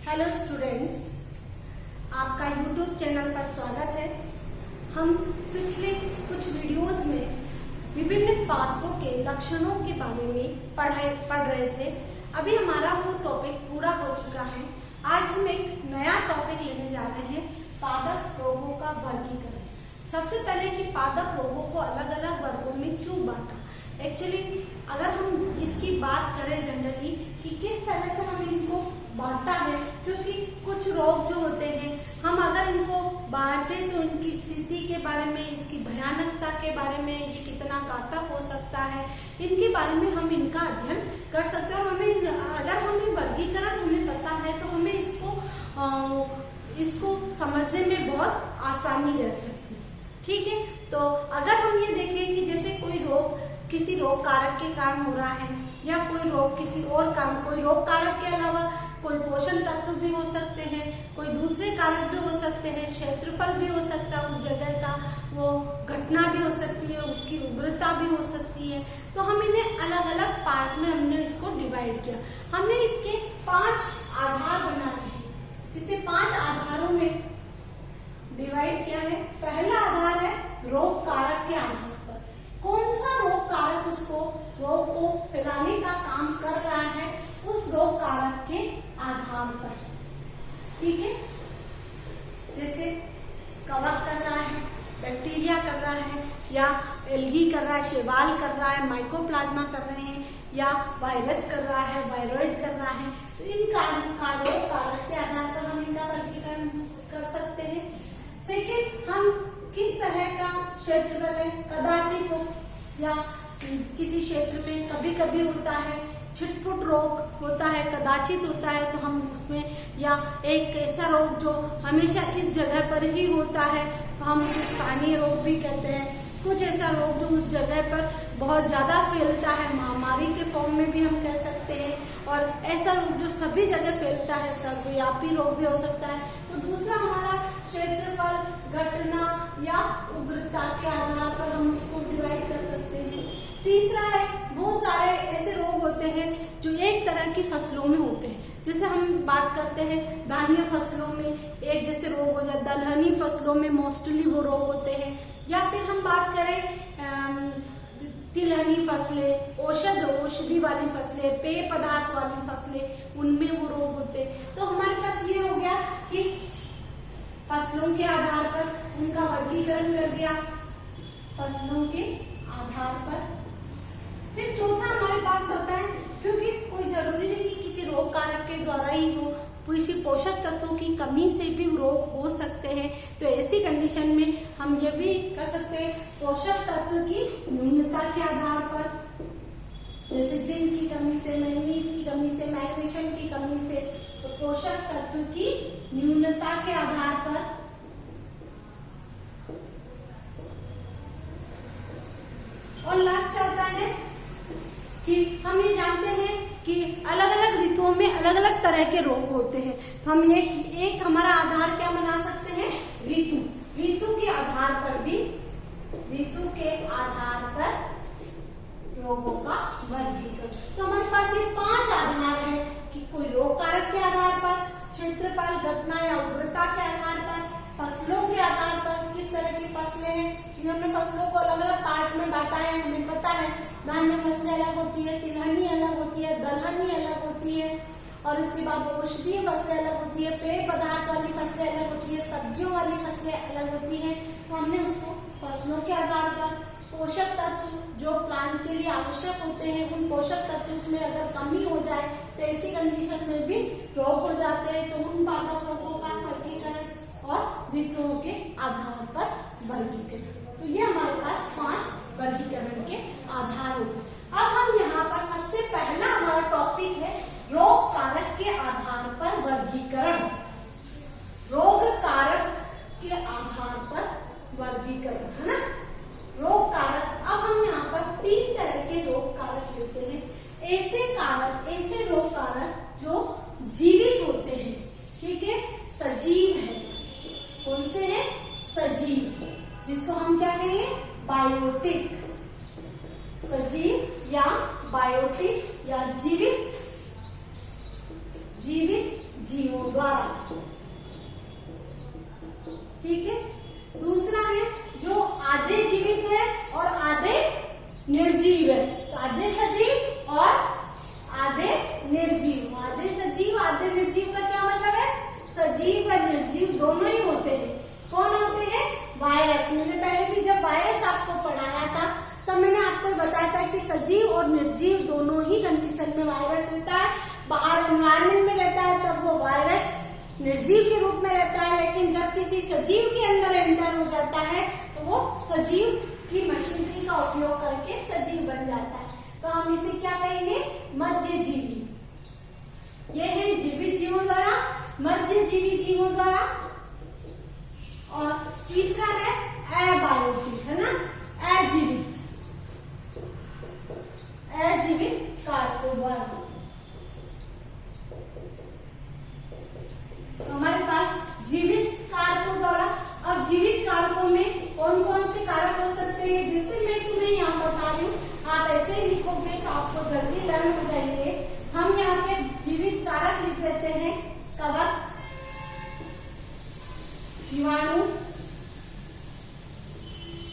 Hello students, आपका YouTube channel पर स्वागत है। हम पिछले कुछ वीडियोस में विभिन्न पादपों के लक्षणों के बारे में पढ़ रहे थे। अभी हमारा वो टॉपिक पूरा हो चुका है। आज हम एक नया टॉपिक लेने जा रहे हैं, पादप रोगों का वर्गीकरण। सबसे पहले कि पादप रोगों को अलग अलग वर्गों में क्यों बांटा। एक्चुअली अगर हम इसकी बात करें जनरली कि किस तरह से हम इनको बांटा है, क्योंकि कुछ रोग जो होते हैं हम अगर इनको बांटे तो इनकी स्थिति के बारे में, इसकी भयानकता के बारे में, ये कितना घातक हो सकता है, इनके बारे में हम इनका अध्ययन कर सकते हैं। हमें अगर हमें वर्गीकरण हमें पता है तो हमें इसको समझने में बहुत आसानी रह सकती है। ठीक है, तो अगर हम ये देखें कि जैसे कोई रोग किसी रोग कारक के कारण हो रहा है या कोई रोग किसी और कारण, कोई रोग कारक के अलावा कोई पोषण तत्व भी हो सकते हैं, कोई दूसरे कारक भी हो सकते हैं, क्षेत्रफल भी हो सकता है उस जगह का, वो घटना भी हो सकती है, उसकी उग्रता भी हो सकती है। तो हम इन्हें अलग अलग पार्ट में हमने इसको डिवाइड किया। हमने इसके 5 आधार बनाए हैं, इसे 5 आधारों में डिवाइड किया है। पहला आधार है रोग कारक के आधार पर, कौन सा रोग कारक उसको रोग को फैलाने का काम कर रहा है उस रोग कारक के आधार पर। ठीक है, जैसे कवक कर रहा है, बैक्टीरिया कर रहा है, या एल्गी कर रहा है, शैवाल कर रहा है, माइकोप्लाज्मा कर रहे हैं, या वायरस कर रहा है, वायरॉइड कर रहा है। तो इन का रोग कारक के आधार पर हम इनका वर्गीकरण कर सकते हैं। सेकेंड, हम किस तरह का क्षेत्रफल है, कदाचित हो या किसी क्षेत्र में कभी कभी होता है, छिटपुट रोग होता है, कदाचित होता है, तो हम उसमें, या एक ऐसा रोग जो हमेशा इस जगह पर ही होता है तो हम उसे स्थानीय रोग भी कहते हैं। कुछ ऐसा रोग जो उस जगह पर बहुत ज्यादा फैलता है, महामारी के फॉर्म में भी हम कह सकते हैं। और ऐसा रोग जो सभी जगह फैलता है, सर्वव्यापी रोग भी हो सकता है। तो दूसरा हमारा क्षेत्रफल, घटना या उग्रता के आधार पर हम उसको डिवाइड कर सकते हैं। तीसरा है, बहुत सारे ऐसे रोग होते हैं जो एक तरह की फसलों में होते हैं। जैसे हम बात करते हैं धान्य फसलों में एक जैसे रोग हो जाता है, दलहनी फसलों में मोस्टली वो रोग होते हैं। या फिर हम बात करें तिलहनी फसलें, औषधि वाली फसलें, पेय पदार्थ वाली फसलें, उनमें वो रोग होते हैं। तो हमारे पास ये हो गया कि फसलों के आधार पर उनका वर्गीकरण कर दिया, फसलों के आधार पर। फिर चौथा हमारे पास आता है, क्योंकि कोई जरूरी नहीं कि किसी रोग कारक के द्वारा ही हो, किसी पोषक तत्वों की कमी से भी रोग हो सकते हैं। तो ऐसी कंडीशन में हम ये भी कर सकते हैं पोषक तत्व की न्यूनता के आधार पर, जैसे जिंक की कमी से, मैग्नीज की कमी से, मैग्नीशियम की कमी से। तो पोषक तत्व की न्यूनता के आधार पर। और लास्ट आता है कि हम ये जानते हैं कि अलग अलग ऋतुओं में अलग अलग तरह के रोग होते हैं। तो हम एक हमारा आधार क्या बना सकते हैं, ऋतु के आधार पर भी, ऋतु के आधार पर रोगों का वर्गीकरण। तो हमारे पास ये 5 आधार है कि कोई रोग कारक के आधार पर, क्षेत्रफल, घटना या उग्रता के आधार पर, फसलों के आधार पर, किस तरह की फसलें हैं, कि हमने फसलों को अलग अलग पार्ट में बांटा है। हमें पता है धान्य फसलें अलग होती है, तिलहनी अलग होती है, दलहनी अलग होती है, और उसके बाद औषधीय फसलें अलग होती है, पेय पदार्थ वाली फसलें अलग होती है, सब्जियों वाली फसलें अलग होती है। तो हमने उसको फसलों के आधार पर, पोषक तत्व जो प्लांट के लिए आवश्यक होते हैं, उन पोषक तत्व में अगर कमी हो जाए तो ऐसी कंडीशन में भी रोग हो जाते हैं। तो उन पादप रोगों का वर्गीकरण और ऋतुओं के आधार पर वर्गीकरण। तो ये हमारे पास 5 वर्गीकरण के आधार हो गए। अब हम यहाँ पर सबसे पहला हमारा टॉपिक है रोग कारक के आधार पर वर्गीकरण। रोग कारक के आधार पर वर्गीकरण, है ना। रोग कारक, अब हम यहाँ पर 3 तरह के रोग कारक लेते हैं। ऐसे रोग कारक जो जीवित होते हैं, ठीक है, सजीव है। कौन से है, सजीव, जिसको हम क्या कहेंगे, बायोटिक। वायरस रहता है, बाहर एनवायरमेंट में रहता है तब वो वायरस निर्जीव के रूप में रहता है, लेकिन जब किसी सजीव के अंदर एंटर हो जाता है तो वो सजीव की मशीनरी का उपयोग करके सजीव बन जाता है। तो हम इसे क्या कहेंगे? मध्यजीवी। ये है जीवित जीवों द्वारा, मध्यजीवी जीवों द्वारा। और तीसरा है अबायोटिक, है ना, अजीवित, अजीवित कारकों द्वारा। तो हमारे पास जीवित कारकों द्वारा। अब जीवित कारकों में कौन कौन से कारक हो सकते हैं, जिससे मैं तुम्हें यहाँ बता रही हूँ, आप ऐसे ही लिखोगे तो आपको जल्दी लर्न हो जाएंगे। हम यहाँ पे जीवित कारक लिख देते हैं: कवक, जीवाणु,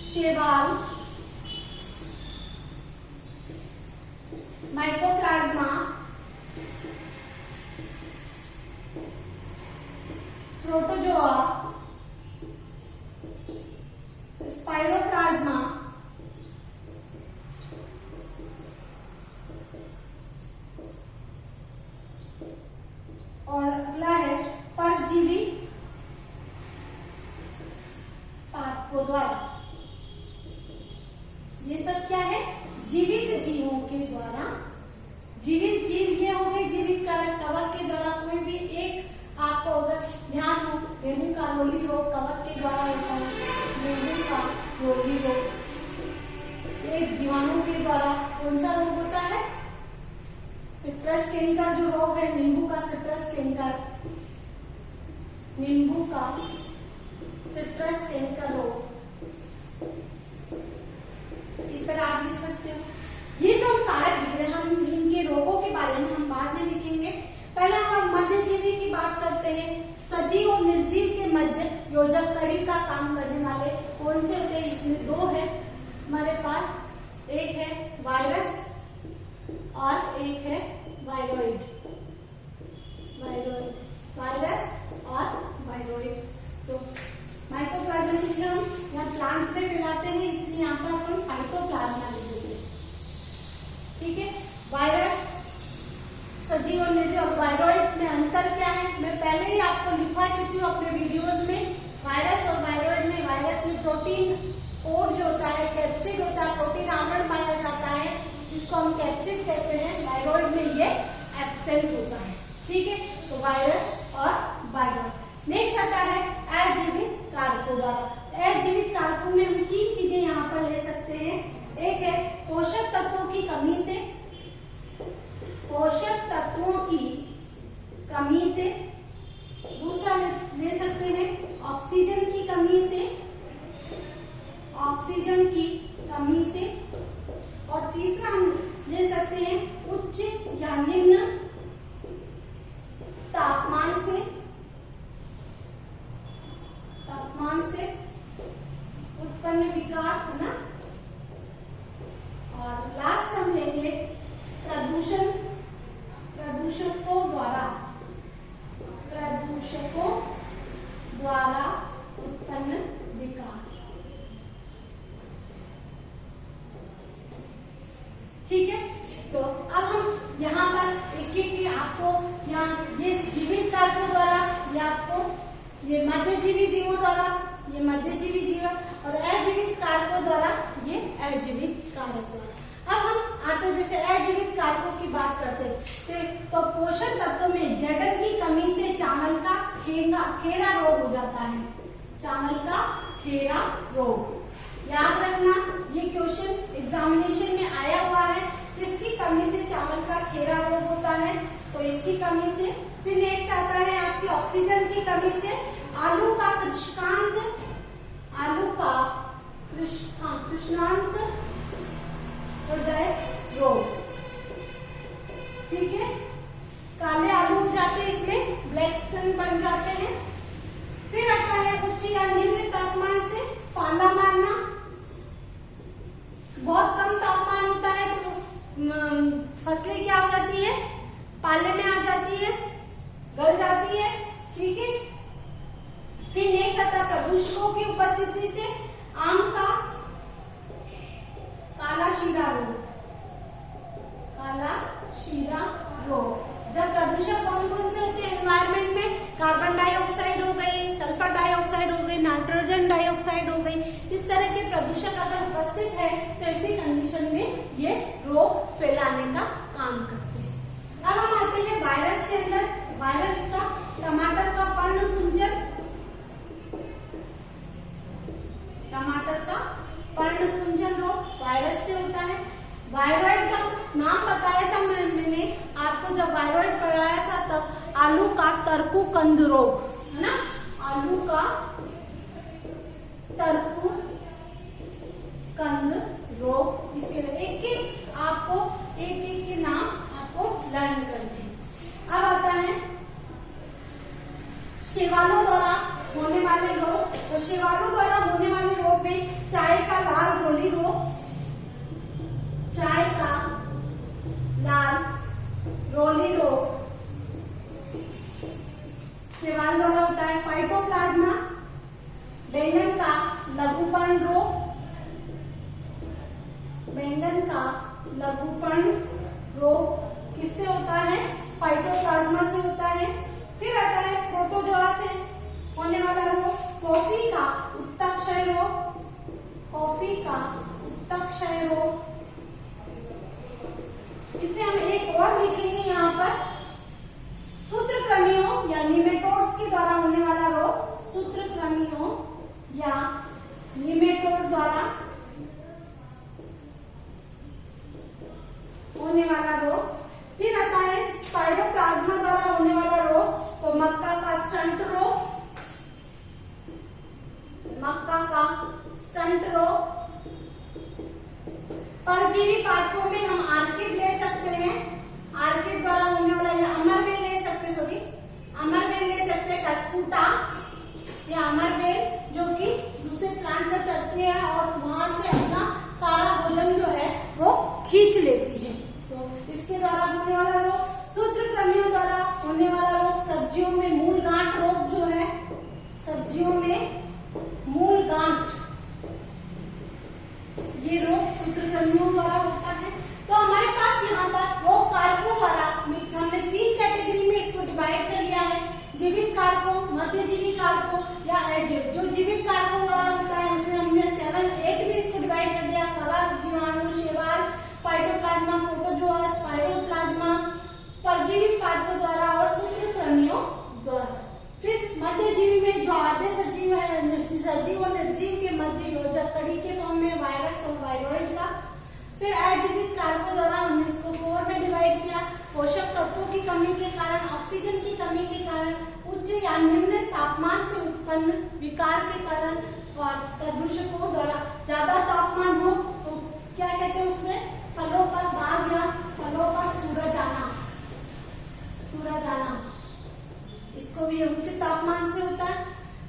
शैवाल, माइकोप्लाज्मा, प्रोटोजोआ, स्पाइरोप्लाज्मा, और अगला है परजीवी पादपों द्वारा। ये सब क्या है? जीवित जीवों के द्वारा। जीवित जीव ये हो गए जीवित कारक। कवक के द्वारा कोई भी एक, आपको अगर ध्यान हो, गेहूं का रोली रोग कवक के द्वारा होता है, गेहूं का रोली रोग। एक जीवाणु के द्वारा कौन सा रोग होता है? सिट्रस कैंकर जो रोग है, नींबू का सिट्रस कैंकर, नींबू का सिट्रस कैंकर रोग। इस तरह आप लिख सकते हो। ये तो हम कारक लिख रहे हैं, हम इनके रोगों के बारे में हम बाद में लिखेंगे। पहले हम मध्यजीवी की बात करते हैं। सजीव और निर्जीव के मध्य योजक कड़ी का काम करने वाले कौन से होते हैं? इसमें दो है हमारे पास, एक है वायरस और एक है वायरोइड। वायरोइड, वायरस और वायरोइड। तो माइकोप्लाज्मा की जगह हम यहाँ प्लांट में फैलाते हैं, इसलिए यहाँ पर अपन फाइटोप्लाज्मा लिख देते हैं। ठीक है, वायरस, सजीव और निर्जीव और वायरोइड में अंतर क्या है मैं पहले ही आपको लिखवा चुकी हूँ अपने वीडियोस में। वायरस और वायरोइड में, वायरस में प्रोटीन कोड जो होता है, कैप्सिड होता है, प्रोटीन आवरण पाया जाता है, जिसको हम कैप्सिड कहते हैं। वायरोइड में ये एब्सेंट होता है। ठीक है, तो वायरस और वायरोइड। नेक्स्ट आता है अजीवित कारकों द्वारा। अजीवित कारकों में हम तीन चीजें यहाँ पर ले सकते हैं। एक है पोषक तत्वों की कमी से, पोषक तत्वों की कमी से। दूसरा ले सकते हैं ऑक्सीजन की कमी से, ऑक्सीजन की कमी से। और तीसरा हम ले सकते हैं उच्च या निम्न तापमान से, तापमान से उत्पन्न विकार, है ना। और लास्ट हम लेंगे प्रदूषण, प्रदूषकों द्वारा, प्रदूषकों द्वारा उत्पन्न विकार। ठीक है, तो अब हम यहाँ पर एक एक आपको यहाँ ये जीवित कारकों द्वारा, ये आपको ये मध्यजीवी जीवों द्वारा, ये मध्यजीवी जीव और अजीवित कारकों द्वारा, ये अजीवित कारक द्वारा। अब हम आते जैसे अजीवित कारकों की बात करते हैं तो पोषक तत्वों में जगन की कमी से चावल का खेरा रोग हो जाता है। चावल का खेरा रोग याद रखना, ये क्वेश्चन एग्जामिनेशन में आया हुआ है। किसकी कमी से चावल का खेरा रोग होता है? तो इसकी कमी से। फिर नेक्स्ट आता है आपकी ऑक्सीजन की कमी से आलू का कृष्णांत, आलू का कृष्णांत हृदय रोग। ठीक है, काले आलू हो जाते हैं, इसमें ब्लैक स्टोन बन जाते हैं। फिर आता है उच्च या निम्न तापमान से पाला मारना। बहुत कम तापमान होता है तो फसलें क्या हो जाती है? पाले में आ जाती है, गल जाती है। ठीक है, फिर नेक्स्ट आता है प्रदूषकों की उपस्थिति से आम का काला शीरा रोग, काला शीरा रोग। जब प्रदूषक कौन कौन से होते हैं एनवायरमेंट में, कार्बन डाइऑक्साइड हो गई, सल्फर डाइऑक्साइड हो गई, नाइट्रोजन डाइऑक्साइड हो गई, इस तरह के प्रदूषक अगर उपस्थित है तो ऐसी कंडीशन में ये रोग फैलाने का काम करते हैं। अब हम आते हैं वायरस के अंदर। वायरस का टमाटर का पर्णकुंचन, टमाटर का पर्णकुंचन रोग वायरस से होता है। वायरॉइड का नाम बताया था मैंने आपको जब वायरॉइड पढ़ाया था तब, आलू का तर्कुकंद रोग, है ना, आलू का तर्कुकंद रोग। इसके एक एक आपको एक के नाम आपको लर्न करने हैं। अब आता है शैवालों द्वारा होने वाले रोग। तो शैवालों द्वारा होने वाले रोग में चाय का लाल रोली रोग, चाय का लाल रोली रोग शैवाल द्वारा होता है। फाइटोप्लाज्मा, बैंगन का लघुपर्ण रोग, बैंगन का लघुपर्ण रोग किससे होता है? फाइटोप्लाज्मा से होता है। फिर आता है प्रोटोजोआ से होने वाला रोग, कॉफी का उत्तक रोग, कॉफी का उत्तक रोग। इसमें हम एक और लिखेंगे यहाँ पर, सूत्रकृमियों या निमेटोड्स के द्वारा होने वाला रोग, सूत्रकृमियों या निमेटोड द्वारा होने वाला रोग। फिर आता है स्पाइरोप्लाज्मा द्वारा होने वाला रोग, तो मक्का का स्टंट रोग, मक्का का स्टंट रोग। परजीवी पादपों में हम आर्किड ले सकते हैं, आर्किड द्वारा होने वाला, या अमरबेल ले सकते, सॉरी अमरबेल ले सकते हैं, कस्कुटा या अमरबेल जो कि दूसरे प्लांट पर चढ़ती है और वहां से अपना सारा भोजन जो है वो खींच लेती है। तो इसके द्वारा होने वाला रोग। सूत्रकृमियों द्वारा होने वाला रोग, सब्जियों में मूल गांठ रोग जो है, सब्जियों में मूल गांठ, ये रोग सूत्रकृमियों द्वारा होता है। तो हमारे पास यहाँ पर रोग कारकों द्वारा हमने 3 कैटेगरी में इसको डिवाइड कर लिया है, जीवित कारकों, मध्यजीवी कारकों या अजीव। जो जीवित कारकों द्वारा होता है उसमें हमने 7, 8 में इसको डिवाइड कर दिया, कवक, जीवाणु, शैवाल, फाइटोप्लाज्मा, प्रोटोजोआ, स्पाइरोप्लाज्मा, परजीवी पादपों द्वारा और सूत्रकृमियों द्वारा। फिर मध्यजीवी में जो आधे सजीव है, सजीव और निर्जीव के मध्य योजक कड़ी के फॉर्म में वायरस और वायरॉइड का। फिर अजीवित कारकों द्वारा हमने इसको 4 में डिवाइड किया, पोषक तत्वों की कमी के कारण, ऑक्सीजन की कमी के कारण, उच्च या निम्न तापमान से उत्पन्न विकार के कारण, और प्रदूषकों द्वारा। ज्यादा तापमान हो तो क्या कहते हैं उसमें, फलों पर दाग या फलों पर सूरज आना, सूरज आना, इसको भी उच्च तापमान से होता है।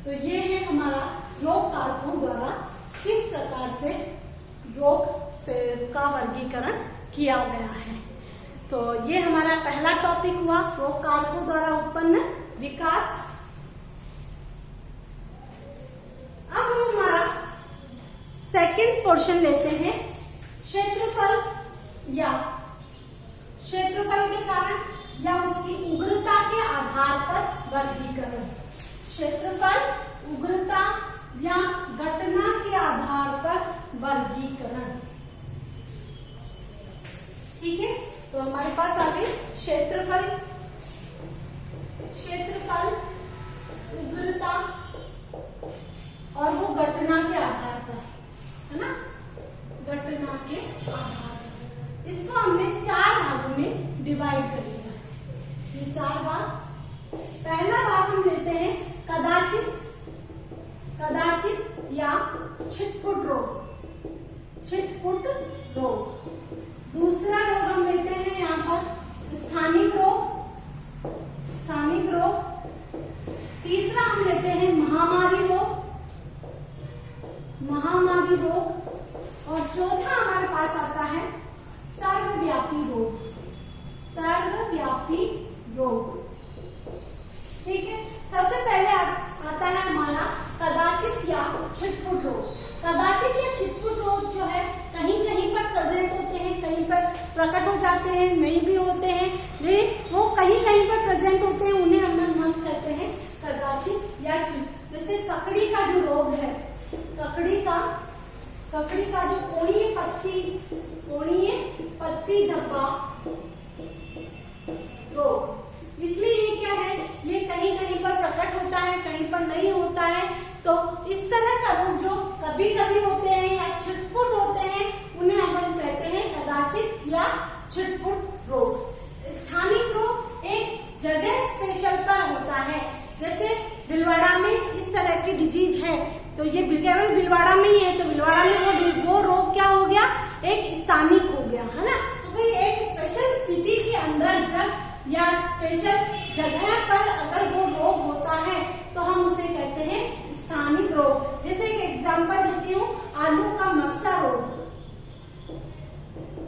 तो ये है हमारा रोग कारकों द्वारा किस प्रकार से रोग का वर्गीकरण किया गया है। तो ये हमारा पहला टॉपिक हुआ, रोग कारकों द्वारा उत्पन्न विकार। अब हम हमारा सेकंड पोर्शन लेते हैं, क्षेत्रफल या क्षेत्रफल के कारण या उसकी उग्रता के आधार पर वर्गीकरण। क्षेत्रफल, उग्रता या घटना के आधार पर वर्गीकरण। ठीक है, तो हमारे पास आ गई क्षेत्रफल, क्षेत्रफल, उग्रता और वो घटना के आधार पर, है ना, घटना के आधार पर। इसको हमने 4 भागों में डिवाइड कर दिया है। ये 4 भाग। पहला भाग हम लेते हैं कदाचित, कदाचित या छिटपुट रोग, छिटपुट रोग। दूसरा रोग हम लेते हैं यहाँ पर स्थानिक रोग, स्थानिक रोग। तीसरा हम लेते हैं महामारी रोग, महामारी रोग। और चौथा हमारे पास आता है सर्वव्यापी रोग, सर्वव्यापी रोग। ठीक है, सबसे पहले आता है हमारा कदाचित या छिटपुट रोग। कदाचित या छिटपुट रोग जो है कहीं कहीं पर प्रेजेंट होते हैं, कहीं पर प्रकट हो जाते हैं, नहीं भी होते हैं, लेकिन पेशेंट होते हैं उन्हें हम कहते हैं कदाचित या जैसे ककड़ी का जो रोग है, ककड़ी का जो कोणीय पत्ती धब्बा रोग, इसमें ये क्या है, ये कहीं कहीं पर प्रकट होता है, कहीं पर नहीं होता है। तो इस तरह का रोग जो कभी कभी होते हैं या छिटपुट होते हैं उन्हें हम कहते हैं कदाचित या छिटपुट रोग। स्थानिक रोग एक जगह स्पेशल पर होता है, जैसे भीलवाड़ा में इस तरह की डिजीज है तो ये केवल भीलवाड़ा में ही है, तो भीलवाड़ा में वो रोग क्या हो गया, एक स्थानिक हो गया, है ना। तो भाई एक स्पेशल सिटी के अंदर जब या स्पेशल जगह पर अगर वो रोग होता है तो हम उसे कहते हैं स्थानिक रोग। जैसे कि एग्जांपल देती हूँ, आलू का मस्सा रोग,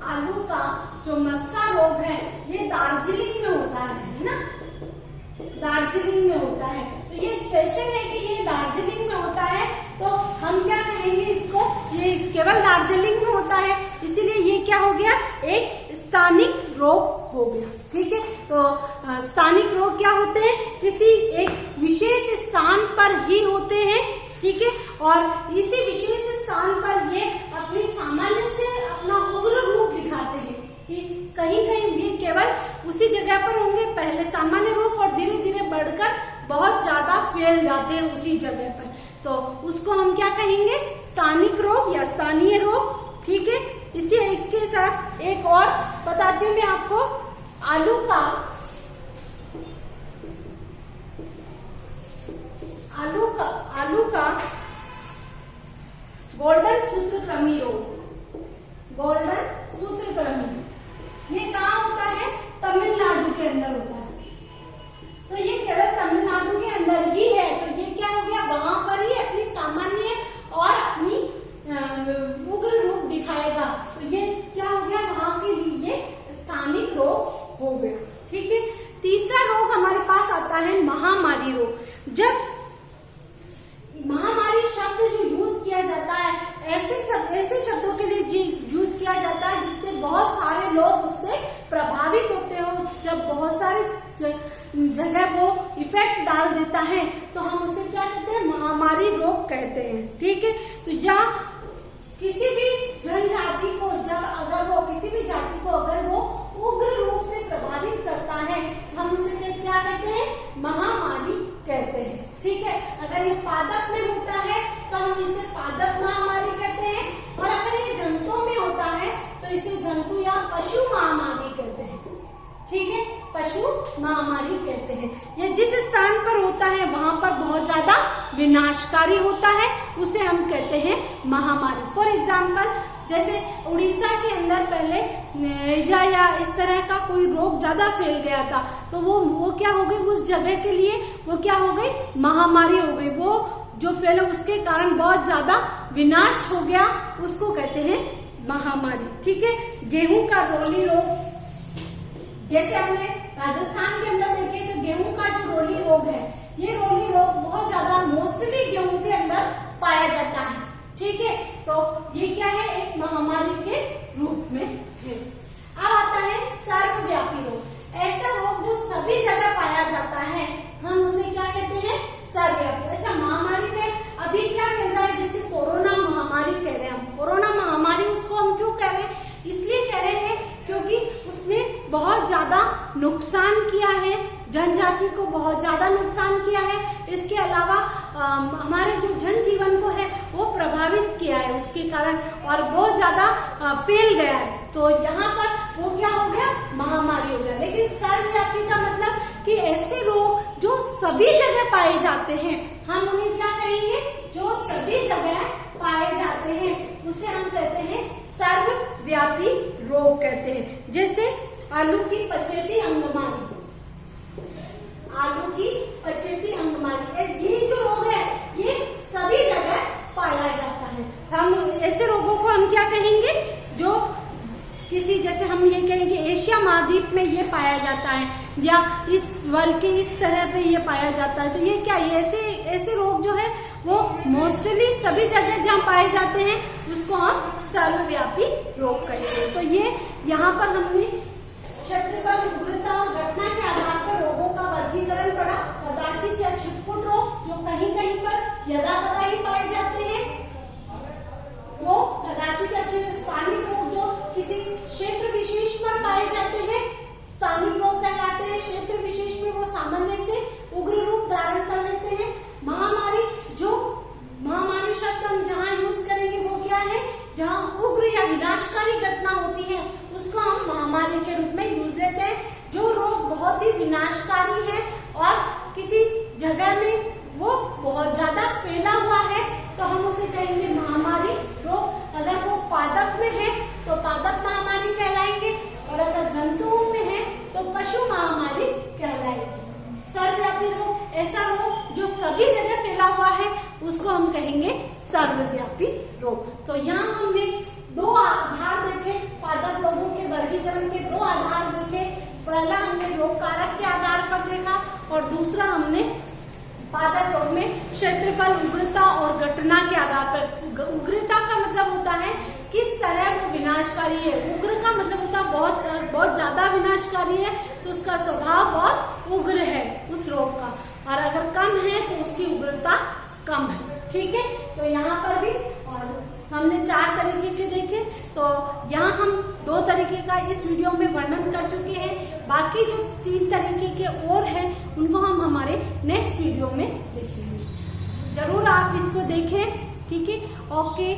आलू का जो मस्सा रोग है ये दार्जिलिंग में होता है ना, दार्जिलिंग में होता है। तो ये स्पेशल है कि ये दार्जिलिंग में होता है, तो हम क्या कहेंगे इसको, ये केवल दार्जिलिंग में होता है, इसीलिए ये क्या हो गया, एक स्थानिक रोग हो गया। ठीक है, तो स्थानिक रोग क्या होते हैं, किसी एक विशेष स्थान पर ही होते हैं। ठीक है, और इसी विशेष स्थान पर ये अपनी सामान्य से अपना उग्र रूप दिखाते हैं कि कहीं कहीं ये केवल उसी जगह पर होंगे, पहले सामान्य रूप और धीरे धीरे बढ़कर बहुत ज्यादा फैल जाते हैं उसी जगह पर, तो उसको हम क्या कहेंगे, स्थानिक रोग या स्थानीय रोग। ठीक है, इसके साथ एक और बताती हूँ मैं आपको, आलू का गोल्डन सूत्रकृमि रोग, गोल्डन सूत्रकृमि ये कहाँ होता है, तमिलनाडु के अंदर होता है। तो ये केवल तमिलनाडु के अंदर ही है, तो ये क्या हो गया, वहां पर ही अपनी सामान्य और अपनी उग्र रूप दिखाएगा, तो ये क्या हो गया, वहां के लिए ये स्थानिक रोग हो गया। ठीक है, तीसरा रोग हमारे पास आता है महामारी रोग। जब महामारी शब्द जो यूज किया जाता है, ऐसे शब्दों के लिए यूज किया जाता है जिससे बहुत सारे लोग उससे प्रभावित होते हो, जब बहुत सारे जगह वो इफेक्ट डाल देता है तो हम उसे क्या कहते हैं, महामारी रोग कहते हैं। ठीक है, तो या किसी भी जनजाति को जब अगर वो किसी भी जाति को अगर वो उग्र रूप से प्रभावित करता है तो हम उसे क्या कहते हैं, महामारी कहते हैं। ठीक है, अगर ये पादप में होता है तो हम इसे पादप महामारी कहते हैं, और अगर ये जंतुओं में होता है तो इसे जंतु या पशु महामारी कहते हैं। ठीक है, पशु महामारी कहते हैं। यह जिस स्थान पर होता है वहां पर बहुत ज्यादा विनाशकारी होता है, उसे हम कहते हैं महामारी। फॉर एग्जाम्पल, जैसे उड़ीसा के अंदर पहले नेजा या इस तरह का कोई रोग ज्यादा फैल गया था, तो वो क्या हो गई, उस जगह के लिए वो क्या हो गई, महामारी हो गई। वो जो फैला उसके कारण बहुत ज्यादा विनाश हो गया, उसको कहते हैं महामारी। ठीक है, गेहूं का रोली रोग, जैसे हमने राजस्थान के अंदर देखे तो गेहूं का जो रोली रोग है, ये रोली रोग बहुत ज्यादा मोस्टली गेहूं के अंदर पाया जाता है। ठीक है, तो ये क्या है, एक महामारी के रूप में है। अब आता है सर्वव्यापी रोग। ऐसा रोग जो सभी जगह पाया जाता है, हम उसे क्या कहते हैं, सर्वव्यापी। अच्छा, महामारी में अभी क्या चल रहा है, जैसे कोरोना महामारी कह रहे हैं हम, कोरोना महामारी उसको हम क्यों कह रहे हैं, इसलिए कह रहे हैं क्योंकि उसने बहुत ज्यादा नुकसान किया है, जनजाति को बहुत ज्यादा नुकसान किया है। इसके अलावा हमारे जो जनजीवन को है वो प्रभावित किया है उसके कारण, और बहुत ज्यादा फैल गया है, तो यहाँ पर वो क्या हो गया, महामारी हो गया। लेकिन सर्वव्यापी का मतलब कि ऐसे रोग जो सभी जगह पाए जाते हैं, हम उन्हें क्या कहेंगे, जो सभी जगह पाए जाते हैं उसे हम कहते हैं सर्वव्यापी रोग कहते हैं। जैसे आलू की पचेती अंगमारी, आलू की पचेती अंगमारी, ये जो रोग है ये सभी जगह पाया जाता है। हम ऐसे रोगों को हम क्या कहेंगे, जो किसी, जैसे हम ये कहेंगे एशिया महाद्वीप में ये पाया जाता है, या इस वर्ल्ड के इस तरह पे ये पाया जाता है, तो ये क्या, ये ऐसे रोग जो है वो मोस्टली सभी जगह जहाँ पाए जाते हैं उसको हम सर्वव्यापी रोग कहेंगे। तो ये यहाँ पर हमने क्षेत्रफल, उग्रता और घटना के आधार पर रोगों का विनाशकारी है और किसी जगह में वो बहुत ज्यादा फैला हुआ है तो हम उसे कहेंगे महामारी रोग। अगर वो पादप में है तो पादप महामारी कहलाएंगे और अगर जंतुओं में है तो पशु महामारी कहलाएगी। सर्वव्यापी रोग ऐसा रोग जो सभी जगह फैला हुआ है उसको हम कहेंगे सर्वव्यापी रोग। तो यहाँ हमने दो आधार देखे, पादप रोगों के वर्गीकरण के दो आधार देखे। पहला हमने रोग कारक के आधार पर देखा और दूसरा हमने पादप रोग में क्षेत्रफल, उग्रता और घटना के आधार पर। उग्रता का मतलब होता है किस तरह वो विनाशकारी है। उग्र का मतलब होता है बहुत ज्यादा विनाशकारी है तो उसका स्वभाव बहुत उग्र है उस रोग का, और अगर कम है तो उसकी उग्रता कम है। ठीक है, तो यहाँ पर भी और हमने 4 तरीके के देखे, तो यहाँ हम 2 तरीके का इस वीडियो में वर्णन कर चुके हैं। बाकी जो 3 तरीके के और हैं उनको हम हमारे नेक्स्ट वीडियो में देखेंगे। जरूर आप इसको देखें। ठीक है, ओके।